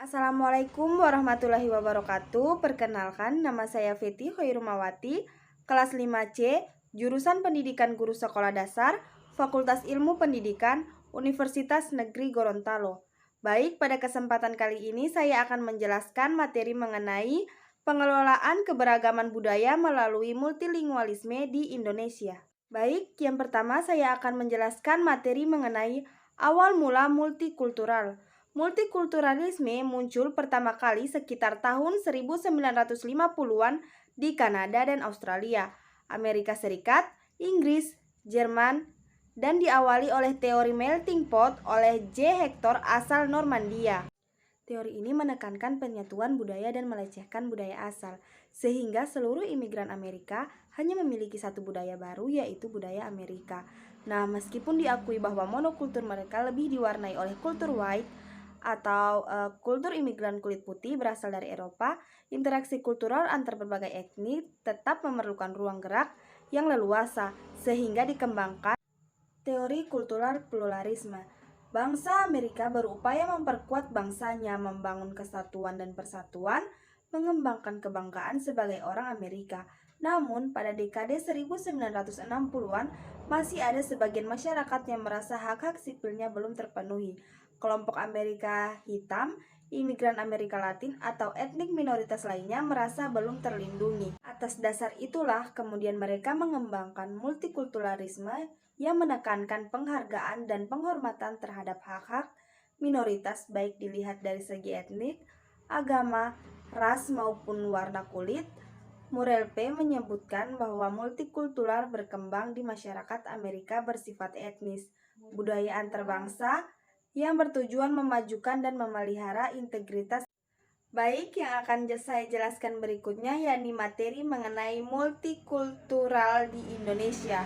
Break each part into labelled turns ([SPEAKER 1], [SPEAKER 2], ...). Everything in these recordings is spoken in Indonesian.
[SPEAKER 1] Assalamualaikum warahmatullahi wabarakatuh. Perkenalkan, nama saya Feti Khairumawati, kelas 5C, jurusan Pendidikan Guru Sekolah Dasar, Fakultas Ilmu Pendidikan, Universitas Negeri Gorontalo. Baik, pada kesempatan kali ini saya akan menjelaskan materi mengenai pengelolaan keberagaman budaya melalui multilingualisme di Indonesia. Baik, yang pertama saya akan menjelaskan materi mengenai awal mula multikultural. Multikulturalisme muncul pertama kali sekitar tahun 1950-an di Kanada dan Australia, Amerika Serikat, Inggris, Jerman, dan diawali oleh teori melting pot oleh J. Hector asal Normandia. Teori ini menekankan penyatuan budaya dan melecehkan budaya asal, sehingga seluruh imigran Amerika hanya memiliki satu budaya baru, yaitu budaya Amerika. Nah, meskipun diakui bahwa monokultur mereka lebih diwarnai oleh kultur white, atau kultur imigran kulit putih berasal dari Eropa, interaksi kultural antar berbagai etnis tetap memerlukan ruang gerak yang leluasa, sehingga dikembangkan teori kultural pluralisme. Bangsa Amerika berupaya memperkuat bangsanya, membangun kesatuan dan persatuan, mengembangkan kebanggaan sebagai orang Amerika. Namun, pada dekade 1960-an, masih ada sebagian masyarakat yang merasa hak-hak sipilnya belum terpenuhi. Kelompok Amerika Hitam, imigran Amerika Latin, atau etnik minoritas lainnya merasa belum terlindungi. Atas dasar itulah, kemudian mereka mengembangkan multikulturalisme yang menekankan penghargaan dan penghormatan terhadap hak-hak minoritas baik dilihat dari segi etnik, agama, ras maupun warna kulit. Murel P. menyebutkan bahwa multikultural berkembang di masyarakat Amerika bersifat etnis, budaya antarbangsa yang bertujuan memajukan dan memelihara integritas. Baik, yang akan saya jelaskan berikutnya yakni materi mengenai multikultural di Indonesia.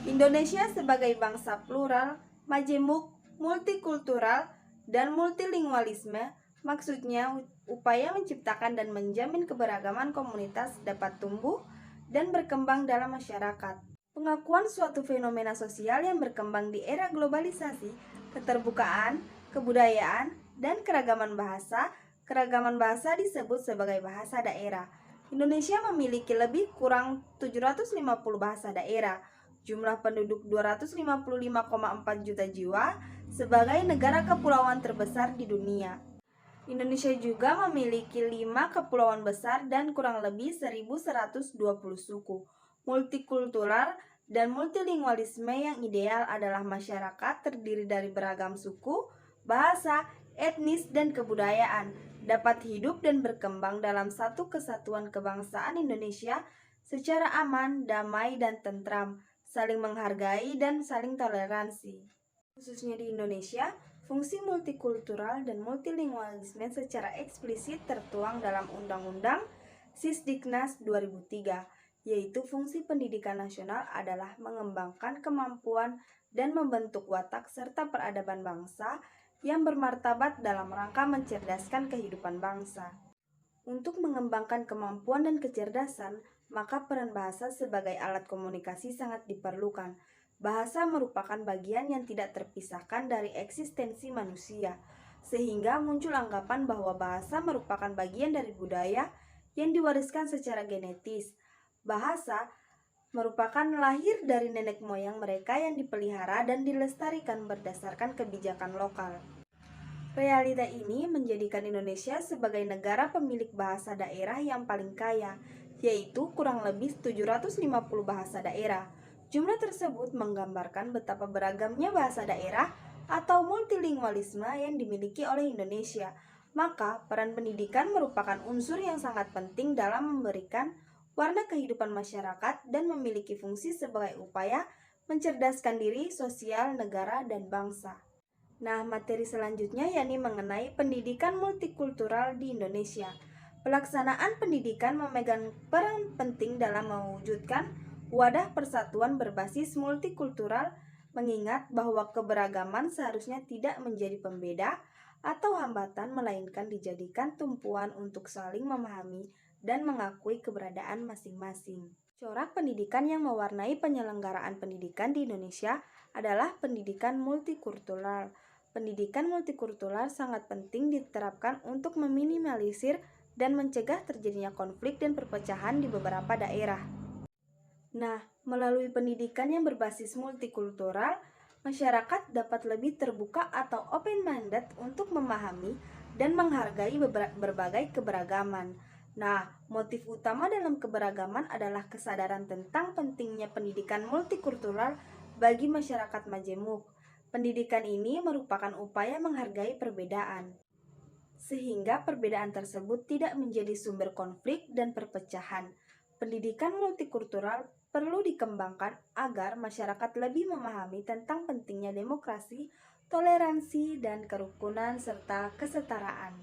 [SPEAKER 1] Indonesia sebagai bangsa plural, majemuk, multikultural, dan multilingualisme, maksudnya upaya menciptakan dan menjamin keberagaman komunitas dapat tumbuh dan berkembang dalam masyarakat. Pengakuan suatu fenomena sosial yang berkembang di era globalisasi, keterbukaan, kebudayaan, dan keragaman bahasa. Keragaman bahasa disebut sebagai bahasa daerah. Indonesia memiliki lebih kurang 750 bahasa daerah. Jumlah penduduk 255,4 juta jiwa sebagai negara kepulauan terbesar di dunia. Indonesia juga memiliki 5 kepulauan besar dan kurang lebih 1.120 suku. Multikultural dan multilingualisme yang ideal adalah masyarakat terdiri dari beragam suku, bahasa, etnis, dan kebudayaan dapat hidup dan berkembang dalam satu kesatuan kebangsaan Indonesia secara aman, damai, dan tentram, saling menghargai dan saling toleransi. Khususnya di Indonesia, fungsi multikultural dan multilingualisme secara eksplisit tertuang dalam Undang-Undang Sisdiknas 2003, yaitu fungsi pendidikan nasional adalah mengembangkan kemampuan dan membentuk watak serta peradaban bangsa yang bermartabat dalam rangka mencerdaskan kehidupan bangsa. Untuk mengembangkan kemampuan dan kecerdasan, maka peran bahasa sebagai alat komunikasi sangat diperlukan. Bahasa merupakan bagian yang tidak terpisahkan dari eksistensi manusia, sehingga muncul anggapan bahwa bahasa merupakan bagian dari budaya yang diwariskan secara genetis. Bahasa merupakan lahir dari nenek moyang mereka yang dipelihara dan dilestarikan berdasarkan kebijakan lokal. Realita ini menjadikan Indonesia sebagai negara pemilik bahasa daerah yang paling kaya, yaitu kurang lebih 750 bahasa daerah. Jumlah tersebut menggambarkan betapa beragamnya bahasa daerah atau multilingualisme yang dimiliki oleh Indonesia. Maka, peran pendidikan merupakan unsur yang sangat penting dalam memberikan warna kehidupan masyarakat dan memiliki fungsi sebagai upaya mencerdaskan diri, sosial, negara, dan bangsa. Nah, materi selanjutnya yakni mengenai pendidikan multikultural di Indonesia. Pelaksanaan pendidikan memegang peran penting dalam mewujudkan wadah persatuan berbasis multikultural, mengingat bahwa keberagaman seharusnya tidak menjadi pembeda atau hambatan, melainkan dijadikan tumpuan untuk saling memahami dan mengakui keberadaan masing-masing. Corak pendidikan yang mewarnai penyelenggaraan pendidikan di Indonesia adalah pendidikan multikultural. pendidikan multikultural sangat penting diterapkan untuk meminimalisir dan mencegah terjadinya konflik dan perpecahan di beberapa daerah. Nah, melalui pendidikan yang berbasis multikultural, masyarakat dapat lebih terbuka atau open-minded untuk memahami dan menghargai berbagai keberagaman. Nah, motif utama dalam keberagaman adalah kesadaran tentang pentingnya pendidikan multikultural bagi masyarakat majemuk. Pendidikan ini merupakan upaya menghargai perbedaan, sehingga perbedaan tersebut tidak menjadi sumber konflik dan perpecahan. Pendidikan multikultural perlu dikembangkan agar masyarakat lebih memahami tentang pentingnya demokrasi, toleransi, dan kerukunan serta kesetaraan.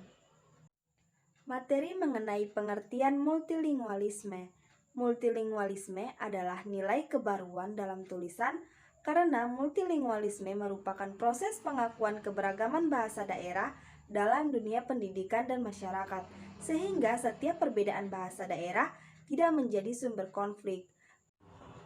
[SPEAKER 1] Materi mengenai pengertian multilingualisme. Multilingualisme adalah nilai kebaruan dalam tulisan karena multilingualisme merupakan proses pengakuan keberagaman bahasa daerah dalam dunia pendidikan dan masyarakat, sehingga setiap perbedaan bahasa daerah tidak menjadi sumber konflik.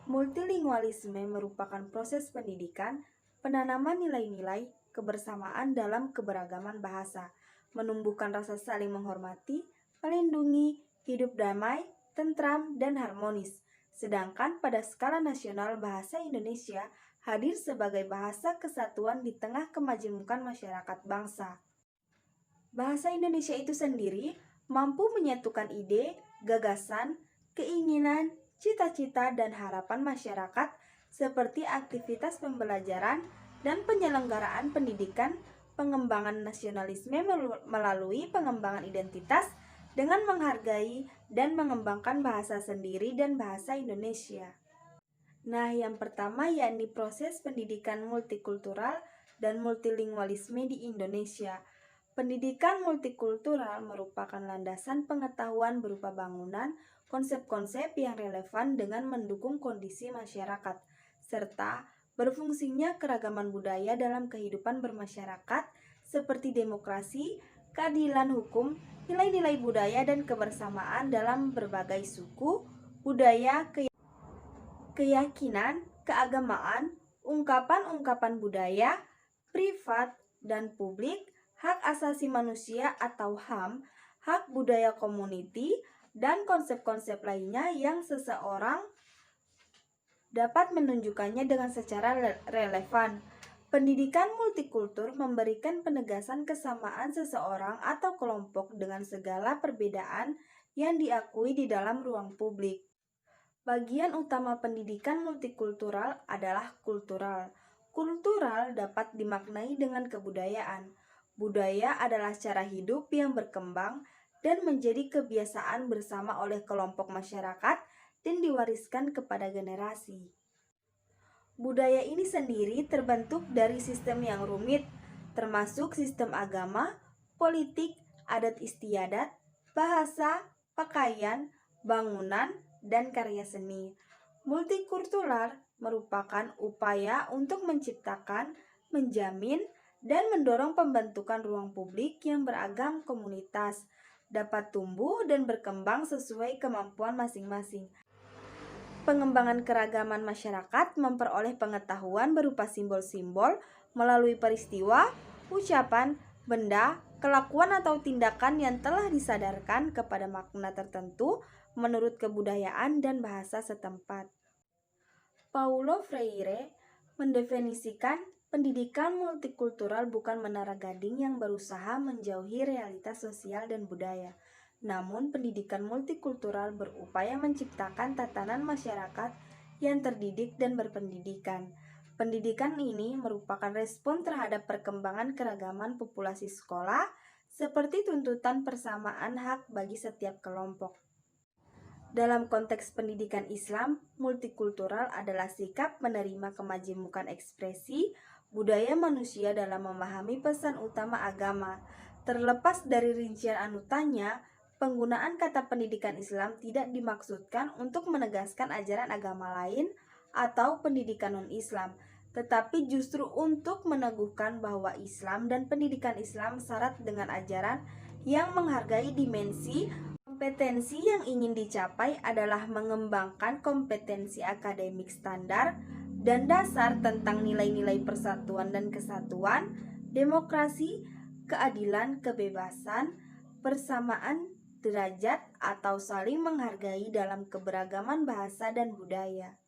[SPEAKER 1] Multilingualisme merupakan proses pendidikan, penanaman nilai-nilai kebersamaan dalam keberagaman bahasa, menumbuhkan rasa saling menghormati, melindungi, hidup damai, tentram, dan harmonis. Sedangkan pada skala nasional bahasa Indonesia hadir sebagai bahasa kesatuan di tengah kemajemukan masyarakat bangsa. Bahasa Indonesia itu sendiri mampu menyatukan ide, gagasan, keinginan, cita-cita, dan harapan masyarakat seperti aktivitas pembelajaran dan penyelenggaraan pendidikan, pengembangan nasionalisme melalui pengembangan identitas dengan menghargai dan mengembangkan bahasa sendiri dan bahasa Indonesia. Nah, yang pertama yakni proses pendidikan multikultural dan multilingualisme di Indonesia. Pendidikan multikultural merupakan landasan pengetahuan berupa bangunan, konsep-konsep yang relevan dengan mendukung kondisi masyarakat, serta berfungsinya keragaman budaya dalam kehidupan bermasyarakat seperti demokrasi, keadilan hukum, nilai-nilai budaya dan kebersamaan dalam berbagai suku, budaya, keyakinan, keagamaan, ungkapan-ungkapan budaya, privat dan publik, hak asasi manusia atau HAM, hak budaya komuniti, dan konsep-konsep lainnya yang seseorang dapat menunjukkannya dengan secara relevan. Pendidikan multikultur memberikan penegasan kesamaan seseorang atau kelompok dengan segala perbedaan yang diakui di dalam ruang publik. Bagian utama pendidikan multikultural adalah kultural. Kultural dapat dimaknai dengan kebudayaan. Budaya adalah cara hidup yang berkembang dan menjadi kebiasaan bersama oleh kelompok masyarakat dan diwariskan kepada generasi. Budaya ini sendiri terbentuk dari sistem yang rumit, termasuk sistem agama, politik, adat istiadat, bahasa, pakaian, bangunan, dan karya seni. Multikultural merupakan upaya untuk menciptakan, menjamin, dan mendorong pembentukan ruang publik yang beragam komunitas dapat tumbuh dan berkembang sesuai kemampuan masing-masing. Pengembangan keragaman masyarakat memperoleh pengetahuan berupa simbol-simbol melalui peristiwa, ucapan, benda, kelakuan atau tindakan yang telah disadarkan kepada makna tertentu menurut kebudayaan dan bahasa setempat. Paulo Freire mendefinisikan pendidikan multikultural bukan menara gading yang berusaha menjauhi realitas sosial dan budaya. Namun, pendidikan multikultural berupaya menciptakan tatanan masyarakat yang terdidik dan berpendidikan. Pendidikan ini merupakan respon terhadap perkembangan keragaman populasi sekolah, seperti tuntutan persamaan hak bagi setiap kelompok. Dalam konteks pendidikan Islam, multikultural adalah sikap menerima kemajemukan ekspresi budaya manusia dalam memahami pesan utama agama. Terlepas dari rincian anutannya, penggunaan kata pendidikan Islam tidak dimaksudkan untuk menegaskan ajaran agama lain atau pendidikan non-Islam, tetapi justru untuk meneguhkan bahwa Islam dan pendidikan Islam syarat dengan ajaran yang menghargai dimensi. Kompetensi yang ingin dicapai adalah mengembangkan kompetensi akademik standar dan dasar tentang nilai-nilai persatuan dan kesatuan, demokrasi, keadilan, kebebasan, persamaan derajat atau saling menghargai dalam keberagaman bahasa dan budaya.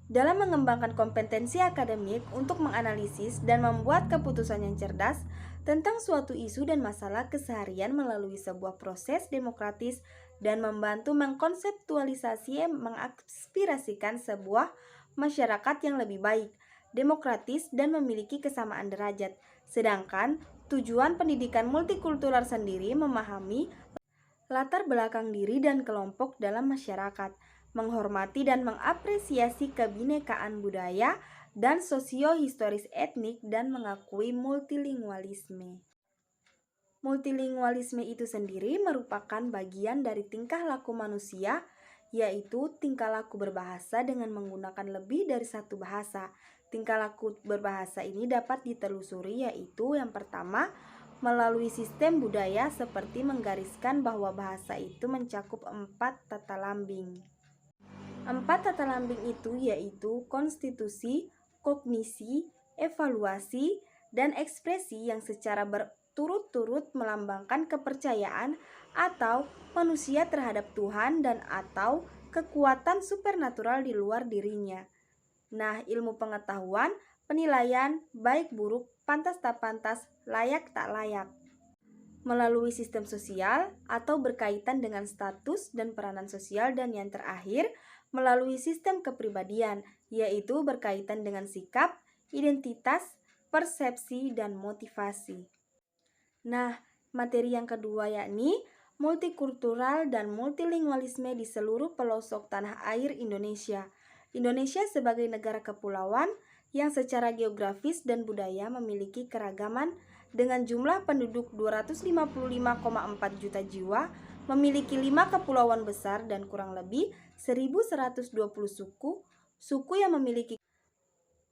[SPEAKER 1] Dalam mengembangkan kompetensi akademik untuk menganalisis dan membuat keputusan yang cerdas tentang suatu isu dan masalah keseharian melalui sebuah proses demokratis dan membantu mengkonseptualisasi mengaspirasikan sebuah masyarakat yang lebih baik, demokratis dan memiliki kesamaan derajat. Sedangkan tujuan pendidikan multikultural sendiri memahami latar belakang diri dan kelompok dalam masyarakat, menghormati dan mengapresiasi kebinekaan budaya dan sosio-historis etnik dan mengakui multilingualisme. Multilingualisme itu sendiri merupakan bagian dari tingkah laku manusia, yaitu tingkah laku berbahasa dengan menggunakan lebih dari satu bahasa. Tingkah laku berbahasa ini dapat ditelusuri, yaitu yang pertama, melalui sistem budaya seperti menggariskan bahwa bahasa itu mencakup 4 tata lambing. 4 tata lambing itu yaitu konstitusi, kognisi, evaluasi, dan ekspresi yang secara berturut-turut melambangkan kepercayaan atau manusia terhadap Tuhan dan atau kekuatan supernatural di luar dirinya. Nah, ilmu pengetahuan, penilaian, baik buruk, pantas tak pantas, layak tak layak. Melalui sistem sosial atau berkaitan dengan status dan peranan sosial, dan yang terakhir melalui sistem kepribadian, yaitu berkaitan dengan sikap, identitas, persepsi, dan motivasi. Nah, materi yang kedua yakni multikultural dan multilingualisme di seluruh pelosok tanah air Indonesia. Indonesia sebagai negara kepulauan yang secara geografis dan budaya memiliki keragaman dengan jumlah penduduk 255,4 juta jiwa, memiliki 5 kepulauan besar dan kurang lebih 1120 suku yang memiliki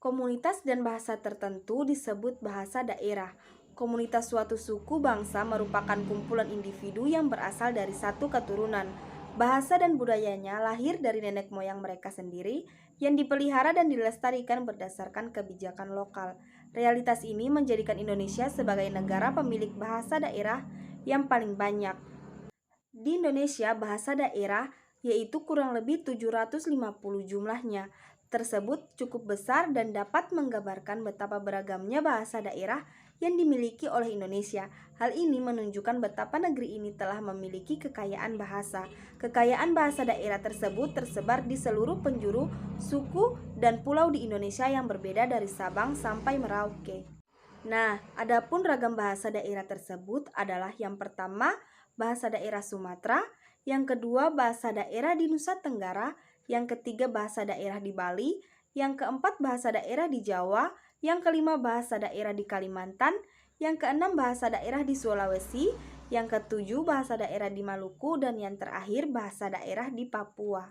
[SPEAKER 1] komunitas dan bahasa tertentu disebut bahasa daerah. Komunitas suatu suku bangsa merupakan kumpulan individu yang berasal dari satu keturunan. Bahasa dan budayanya lahir dari nenek moyang mereka sendiri yang dipelihara dan dilestarikan berdasarkan kebijakan lokal. Realitas ini menjadikan Indonesia sebagai negara pemilik bahasa daerah yang paling banyak. Di Indonesia, bahasa daerah yaitu kurang lebih 750 jumlahnya. Tersebut cukup besar dan dapat menggambarkan betapa beragamnya bahasa daerah yang dimiliki oleh Indonesia. Hal ini menunjukkan betapa negeri ini telah memiliki kekayaan bahasa. Kekayaan bahasa daerah tersebut tersebar di seluruh penjuru suku dan pulau di Indonesia yang berbeda dari Sabang sampai Merauke. Nah, adapun ragam bahasa daerah tersebut adalah yang pertama, bahasa daerah Sumatera, yang kedua bahasa daerah di Nusa Tenggara, yang ketiga bahasa daerah di Bali, yang keempat bahasa daerah di Jawa, yang kelima bahasa daerah di Kalimantan, yang keenam bahasa daerah di Sulawesi, yang ketujuh bahasa daerah di Maluku, dan yang terakhir bahasa daerah di Papua.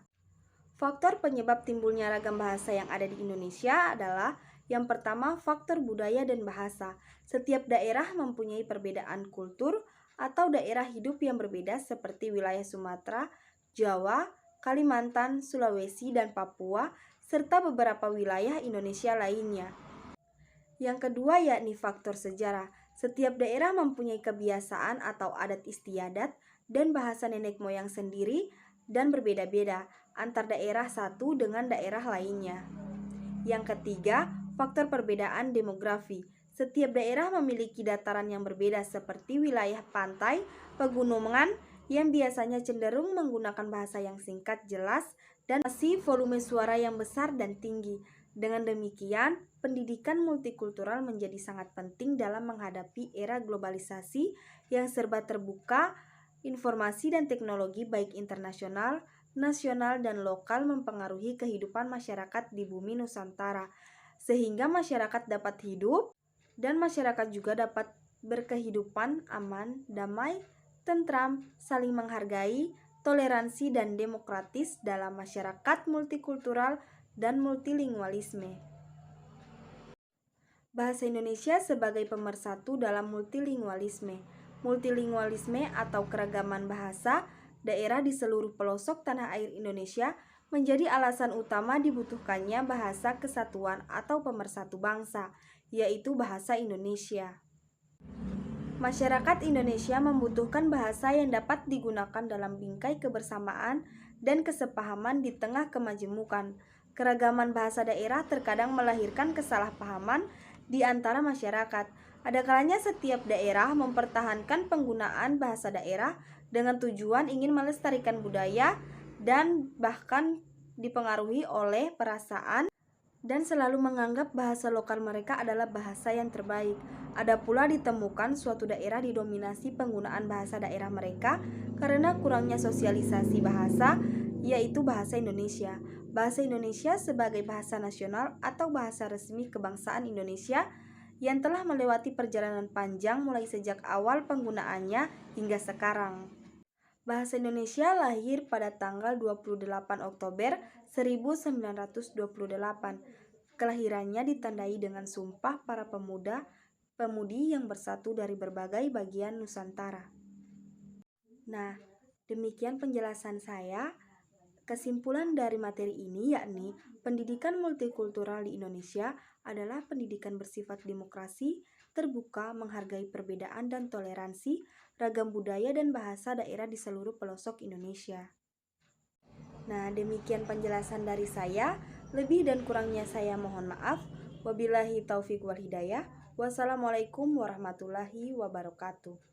[SPEAKER 1] Faktor penyebab timbulnya ragam bahasa yang ada di Indonesia adalah yang pertama, faktor budaya dan bahasa. Setiap daerah mempunyai perbedaan kultur atau daerah hidup yang berbeda seperti wilayah Sumatera, Jawa, Kalimantan, Sulawesi, dan Papua, serta beberapa wilayah Indonesia lainnya. Yang kedua yakni faktor sejarah. Setiap daerah mempunyai kebiasaan atau adat istiadat dan bahasa nenek moyang sendiri dan berbeda-beda antar daerah satu dengan daerah lainnya. Yang ketiga, faktor perbedaan demografi. Setiap daerah memiliki dataran yang berbeda seperti wilayah pantai, pegunungan yang biasanya cenderung menggunakan bahasa yang singkat, jelas, dan masih volume suara yang besar dan tinggi. Dengan demikian, pendidikan multikultural menjadi sangat penting dalam menghadapi era globalisasi yang serba terbuka. Informasi dan teknologi baik internasional, nasional, dan lokal mempengaruhi kehidupan masyarakat di bumi Nusantara, sehingga masyarakat dapat hidup dan masyarakat juga dapat berkehidupan aman, damai, tentram, saling menghargai, toleransi, dan demokratis dalam masyarakat multikultural dan multilingualisme. Bahasa Indonesia sebagai pemersatu dalam multilingualisme. Multilingualisme atau keragaman bahasa daerah di seluruh pelosok tanah air Indonesia menjadi alasan utama dibutuhkannya bahasa kesatuan atau pemersatu bangsa, yaitu bahasa Indonesia. Masyarakat Indonesia membutuhkan bahasa yang dapat digunakan dalam bingkai kebersamaan dan kesepahaman di tengah kemajemukan. Keragaman bahasa daerah terkadang melahirkan kesalahpahaman di antara masyarakat. Ada kalanya setiap daerah mempertahankan penggunaan bahasa daerah dengan tujuan ingin melestarikan budaya dan bahkan dipengaruhi oleh perasaan dan selalu menganggap bahasa lokal mereka adalah bahasa yang terbaik. Ada pula ditemukan suatu daerah didominasi penggunaan bahasa daerah mereka karena kurangnya sosialisasi bahasa, yaitu bahasa Indonesia. Bahasa Indonesia sebagai bahasa nasional atau bahasa resmi kebangsaan Indonesia yang telah melewati perjalanan panjang mulai sejak awal penggunaannya hingga sekarang. Bahasa Indonesia lahir pada tanggal 28 Oktober 1928. Kelahirannya ditandai dengan sumpah para pemudi yang bersatu dari berbagai bagian Nusantara. Nah, demikian penjelasan saya. Kesimpulan dari materi ini yakni pendidikan multikultural di Indonesia adalah pendidikan bersifat demokrasi, terbuka, menghargai perbedaan dan toleransi, ragam budaya dan bahasa daerah di seluruh pelosok Indonesia. Nah, demikian penjelasan dari saya. Lebih dan kurangnya saya mohon maaf. Wabillahi taufik wal hidayah. Wassalamualaikum warahmatullahi wabarakatuh.